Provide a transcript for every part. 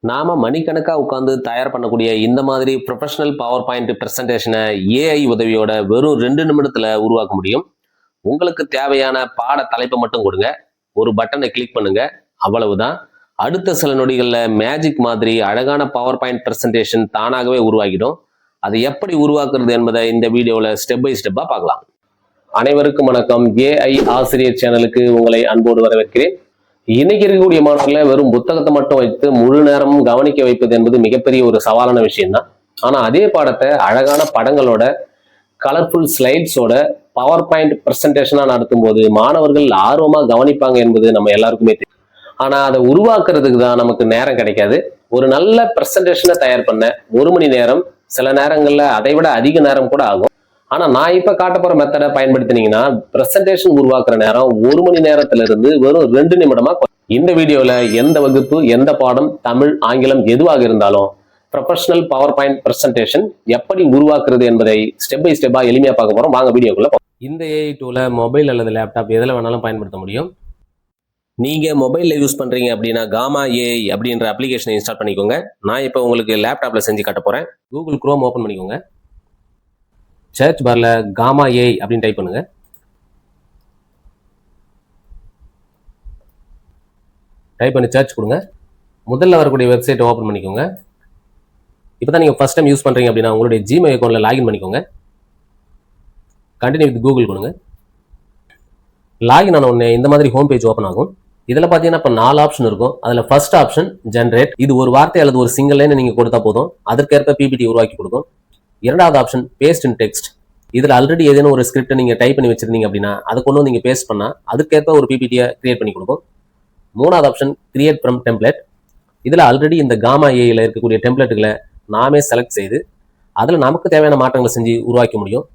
நாம மணிக்கணக்கா உட்கார்ந்து தயார் பண்ணக்கூடிய இந்த மாதிரி ப்ரொஃபஷனல் பவர் பாயிண்ட் பிரசன்டேஷனை ஏஐ உதவியோட வெறும் 2 நிமிடத்துல உருவாக்க முடியும். உங்களுக்கு தேவையான பாட தலைப்பை மட்டும் கொடுங்க, ஒரு பட்டனை கிளிக் பண்ணுங்க, அவ்வளவுதான். அடுத்த சில நொடிகள்ல மேஜிக் மாதிரி அழகான பவர் பாயிண்ட் பிரசன்டேஷன் தானாகவே உருவாகிடும். அதை எப்படி உருவாக்குறது என்பதை இந்த வீடியோல ஸ்டெப் பை ஸ்டெப்பா பார்க்கலாம். அனைவருக்கும் வணக்கம். ஏஐ ஆசிரியர் சேனலுக்கு உங்களை அன்போடு வரவேற்கிறேன். இன்னைக்கு இருக்கக்கூடிய மாணவர்களை வெறும் புத்தகத்தை மட்டும் வைத்து முழு நேரமும் கவனிக்க வைப்பது என்பது மிகப்பெரிய ஒரு சவாலான விஷயம் தான். ஆனா அதே பாடத்தை அழகான படங்களோட, கலர்ஃபுல் ஸ்லைட்ஸோட பவர் பாயிண்ட் பிரசன்டேஷனா நடத்தும் போது மாணவர்கள் ஆர்வமா கவனிப்பாங்க என்பது நம்ம எல்லாருக்குமே தெரியும். ஆனா அதை உருவாக்குறதுக்கு தான் நமக்கு நேரம் கிடைக்காது. ஒரு நல்ல பிரசன்டேஷனை தயார் பண்ண 1 மணி நேரம், சில நேரங்கள்ல அதை விட அதிக நேரம் கூட ஆகும். ஆனா நான் இப்ப காட்ட போற மெத்தடை பயன்படுத்தினீங்கன்னா பிரசன்டேஷன் உருவாக்குற நேரம் 1 மணி நேரத்துல இருந்து வெறும் 2 நிமிடமா. இந்த வீடியோல எந்த வகுப்பு, எந்த பாடம், தமிழ், ஆங்கிலம் எதுவாக இருந்தாலும் ப்ரொஃபஷனல் பவர் பாயிண்ட் பிரசன்டேஷன் எப்படி உருவாக்குறது என்பதை ஸ்டெப் பை ஸ்டெப்பா எளிமையா பார்க்க போறோம். வாங்க வீடியோக்குள்ள. இந்த ஏஐ டூலை மொபைல் அல்லது லேப்டாப் எதுல வேணாலும் பயன்படுத்த முடியும். நீங்க மொபைல்ல யூஸ் பண்றீங்க அப்படின்னா காமா ஏஐ அப்படின்ற அப்ளிகேஷனை இன்ஸ்டால் பண்ணிக்கோங்க. நான் இப்போ உங்களுக்கு லேப்டாப்ல செஞ்சு காட்ட போறேன். கூகுள் குரோம் ஓபன் பண்ணிக்கோங்க. சர்ச் பார்ல காமா ஏஐ அப்படின்னு டைப் பண்ணுங்க. டைப் பண்ணி சர்ச் கொடுங்க. முதல்ல வரக்கூடிய வெப்சைட்டை ஓப்பன் பண்ணிக்கோங்க. இப்போ தான் நீங்கள் ஃபர்ஸ்ட் டைம் யூஸ் பண்ணுறீங்க அப்படின்னா உங்களுடைய ஜிமெயில் அக்கௌண்ட்டில் லாகின் பண்ணிக்கோங்க. கண்டினியூ வித் கூகுள் கொடுங்க. லாகின் ஆன உடனே இந்த மாதிரி ஹோம் பேஜ் ஓப்பன் ஆகும். இதில் பார்த்தீங்கன்னா இப்போ 4 ஆப்ஷன் இருக்கும். அதில் ஃபர்ஸ்ட் ஆப்ஷன் ஜென்ரேட். இது ஒரு வார்த்தை அல்லது ஒரு சிங்கிள் லைன் நீங்கள் கொடுத்தா போதும், அதற்கேற்ப பிபிடி உருவாக்கி கொடுக்கும். இரண்டாவது ஆப்ஷன் பேஸ்ட் இன் டெக்ஸ்ட். இதில் ஆல்ரெடி ஏதேனும் ஒரு ஸ்கிரிப்ட் நீங்கள் டைப் பண்ணி வச்சிருந்தீங்க அப்படின்னா அதை கொண்டு வந்து நீங்கள் பேஸ்ட் பண்ணால் அதுக்கேற்ப ஒரு பிபிடியை கிரியேட் பண்ணி கொடுக்கும். மூணாவது ஆப்ஷன் கிரியேட் ஃப்ரம் டெம்ப்ளேட். இதில் ஆல்ரெடி இந்த காமா ஏஐல இருக்கக்கூடிய டெம்ப்ளேட்டுகளை நாமே செலக்ட் செய்து அதில் நமக்கு தேவையான மாற்றங்களை செஞ்சு உருவாக்க முடியும்.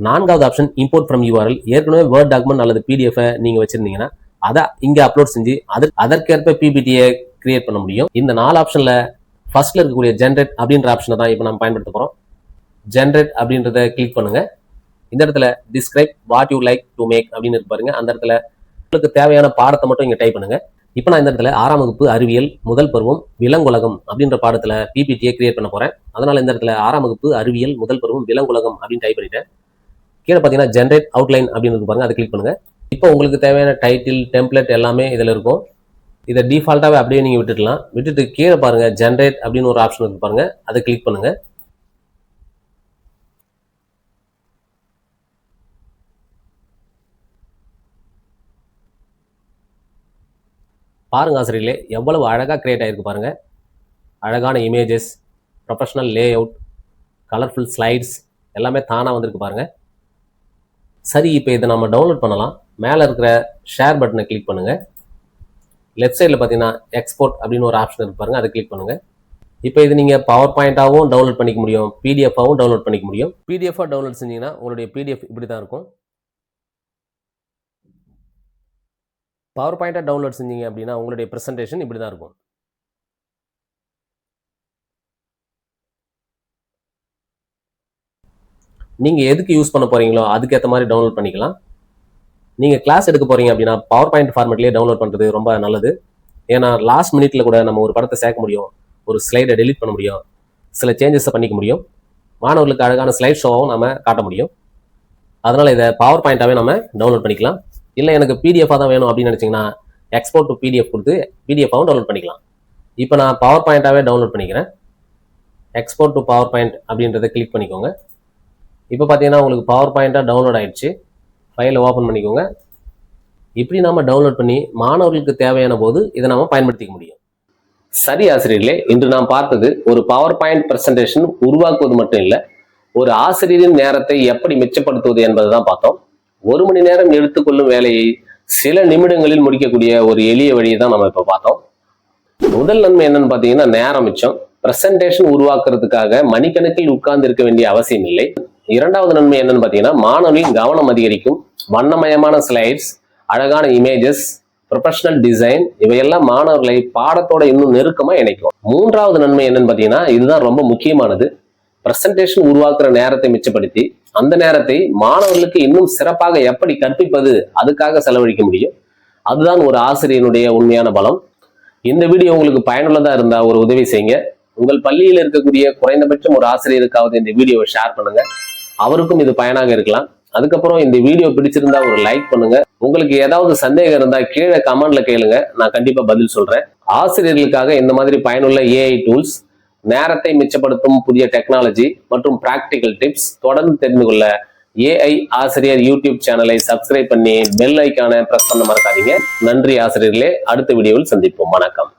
நான்காவது ஆப்ஷன் இம்போர்ட் ஃப்ரம் யூஆர்எல். ஏற்கனவே வேர்ட் டாக்குமெண்ட் அல்லது பிடிஎஃப் நீங்கள் வச்சிருந்தீங்கன்னா அதை இங்கே அப்லோட் செஞ்சு அதற்கேற்ப பிபிடியை கிரியேட் பண்ண முடியும். இந்த 4 ஆப்ஷனில் ஃபர்ஸ்ட்ல இருக்கக்கூடிய ஜென்ரேட் அப்படின்ற ஆப்ஷனை தான் இப்போ நம்ம பயன்படுத்த போகிறோம். ஜென்ரேட் அப்படின்றத கிளிக் பண்ணுங்க. இந்த இடத்துல describe what you like to make அப்படின்னு இருக்கு பாருங்க. அந்த இடத்துல உங்களுக்கு தேவையான பாடத்தை மட்டும் இங்க டைப் பண்ணுங்க. இப்போ நான் இந்த இடத்துல 6ஆம் வகுப்பு அறிவியல் முதல் பருவம் விலங்குலகம் அப்படின்ற பாடத்துல பிபிடியை கிரியேட் பண்ண போறேன். அதனால இந்த இடத்துல 6ஆம் வகுப்பு அறிவியல் முதல் பருவம் விலங்குலகம் அப்படின்னு டைப் பண்ணிட்டேன். கீழே பார்த்தீங்கன்னா ஜென்ரேட் அவுட்லைன் அப்படின்னு இருக்கு பாருங்க, அதை கிளிக் பண்ணுங்க. இப்போ உங்களுக்கு தேவையான டைட்டில், டெம்ப்ளேட் எல்லாமே இதுல இருக்கும். இதை டிஃபால்ட்டாவே அப்படியே நீங்க விட்டுடலாம். விட்டுட்டு கீழே பாருங்க ஜென்ரேட் அப்படின்னு ஒரு ஆப்ஷன் இருக்கு பாருங்க, அதை கிளிக் பண்ணுங்க. பாருங்க ஆசிரியர்களே, எவ்வளவு அழகாக கிரியேட் ஆகிருக்கு பாருங்க. அழகான images, professional lay out, colourful slides எல்லாமே தானாக வந்திருக்கு பாருங்க. சரி, இப்போ இதை நம்ம டவுன்லோட் பண்ணலாம். மேலே இருக்கிற ஷேர் பட்டனை கிளிக் பண்ணுங்க. லெஃப்ட் சைடில் பார்த்தீங்கன்னா எக்ஸ்போர்ட் அப்படின்னு ஒரு ஆப்ஷன் இருக்கு பாருங்க, அதை கிளிக் பண்ணுங்க. இப்போ இது நீங்கள் பவர் பாயிண்டாகவும் டவுன்லோட் பண்ணிக்க முடியும், பிடிஎஃபாகவும் டவுன்லோட் பண்ணிக்க முடியும். பிடிஎஃபாக டவுன்லோட் செஞ்சீங்கன்னா உங்களுடைய பிடிஎஃப் இப்படி தான் இருக்கும். பவர் பாயிண்டா டவுன்லோட் செஞ்சீங்க அப்படின்னா உங்களுடைய பிரசன்டேஷன் இப்படி தான் இருக்கும். நீங்க எதுக்கு யூஸ் பண்ண போறீங்களோ அதுக்கேற்ற மாதிரி டவுன்லோட் பண்ணிக்கலாம். நீங்க கிளாஸ் எடுக்க போறீங்க அப்படின்னா பவர் பாயிண்ட் ஃபார்மேட்லயே டவுன்லோட் பண்றது ரொம்ப நல்லது. ஏன்னா லாஸ்ட் மினிட்ல கூட நம்ம ஒரு படத்தை சேர்க்க முடியும், ஒரு ஸ்லைடை டெலிட் பண்ண முடியும், சில சேஞ்சஸை பண்ணிக்க முடியும், மாணவர்களுக்கு அழகான ஸ்லைட் ஷோவும் நம்ம காட்ட முடியும். அதனால இதை பவர் பாயிண்டாவே நம்ம டவுன்லோட் பண்ணிக்கலாம். இல்லை எனக்கு பிடிஎஃபாக தான் வேணும் அப்படின்னு நினச்சிங்கன்னா எக்ஸ்போர்ட் டு பிடிஎஃப் கொடுத்து பிடிஎஃபாகவும் டவுன்லோட் பண்ணிக்கலாம். இப்போ நான் பவர் பாயிண்டாகவே டவுன்லோட் பண்ணிக்கிறேன். எக்ஸ்போர்ட் டு பவர் பாயிண்ட் அப்படின்றத கிளிக் பண்ணிக்கோங்க. இப்போ பார்த்தீங்கன்னா உங்களுக்கு பவர் பாயிண்டாக டவுன்லோட் ஆயிடுச்சு. ஃபைலை ஓப்பன் பண்ணிக்கோங்க. இப்படி நம்ம டவுன்லோட் பண்ணி மாணவர்களுக்கு தேவையான போது இதை நம்ம பயன்படுத்திக்க முடியும். சரி ஆசிரியர்களே, இன்று நாம் பார்த்தது ஒரு பவர் பாயிண்ட் பிரசன்டேஷன் உருவாக்குவது மட்டும் இல்லை, ஒரு ஆசிரியரின் நேரத்தை எப்படி மிச்சப்படுத்துவது என்பதை தான் பார்த்தோம். 1 மணி நேரம் எடுத்துக்கொள்ளும் வேலையை சில நிமிடங்களில் முடிக்கக்கூடிய ஒரு எளிய வழியை தான் நம்ம இப்ப பார்த்தோம். முதல் நன்மை என்னன்னு பாத்தீங்கன்னா நேரம் மிச்சம். பிரசன்டேஷன் உருவாக்குறதுக்காக மணிக்கணக்கில் உட்கார்ந்து இருக்க வேண்டிய அவசியம் இல்லை. இரண்டாவது நன்மை என்னன்னு பாத்தீங்கன்னா மாணவர்களின் கவனம் அதிகரிக்கும். வண்ணமயமான ஸ்லைட்ஸ், அழகான இமேஜஸ், ப்ரொஃபஷனல் டிசைன் இவையெல்லாம் மாணவர்களை பாடத்தோட இன்னும் நெருக்கமா இணைக்கும். மூன்றாவது நன்மை என்னன்னு பாத்தீங்கன்னா இதுதான் ரொம்ப முக்கியமானது. பிரசன்டேஷன் உருவாக்குற நேரத்தை மிச்சப்படுத்தி அந்த நேரத்தை மாணவர்களுக்கு இன்னும் சிறப்பாக எப்படி கற்பிப்பது அதுக்காக செலவழிக்க முடியும். அதுதான் ஒரு ஆசிரியனுடைய உண்மையான பலம். இந்த வீடியோ உங்களுக்கு பயனுள்ளதா இருந்தா ஒரு உதவி செய்யுங்க. உங்கள் பள்ளியில் இருக்கக்கூடிய குறைந்தபட்சம் ஒரு ஆசிரியருக்காவது இந்த வீடியோவை ஷேர் பண்ணுங்க. அவருக்கும் இது பயனாக இருக்கலாம். அதுக்கப்புறம் இந்த வீடியோ பிடிச்சிருந்தா ஒரு லைக் பண்ணுங்க. உங்களுக்கு ஏதாவது சந்தேகம் இருந்தா கீழே கமெண்ட்ல கேளுங்க, நான் கண்டிப்பா பதில் சொல்றேன். ஆசிரியர்களுக்காக இந்த மாதிரி பயனுள்ள ஏஐ டூல்ஸ், நேரத்தை மிச்சப்படுத்தும் புதிய டெக்னாலஜி மற்றும் பிராக்டிகல் டிப்ஸ் தொடர்ந்து தெரிந்து கொள்ள ஏஐ ஆசிரியர் யூடியூப் சேனலை சப்ஸ்கிரைப் பண்ணி பெல் ஐக்கானை பிரஸ் பண்ண மறக்காதீங்க. நன்றி ஆசிரியர்களே. அடுத்த வீடியோவில் சந்திப்போம். வணக்கம்.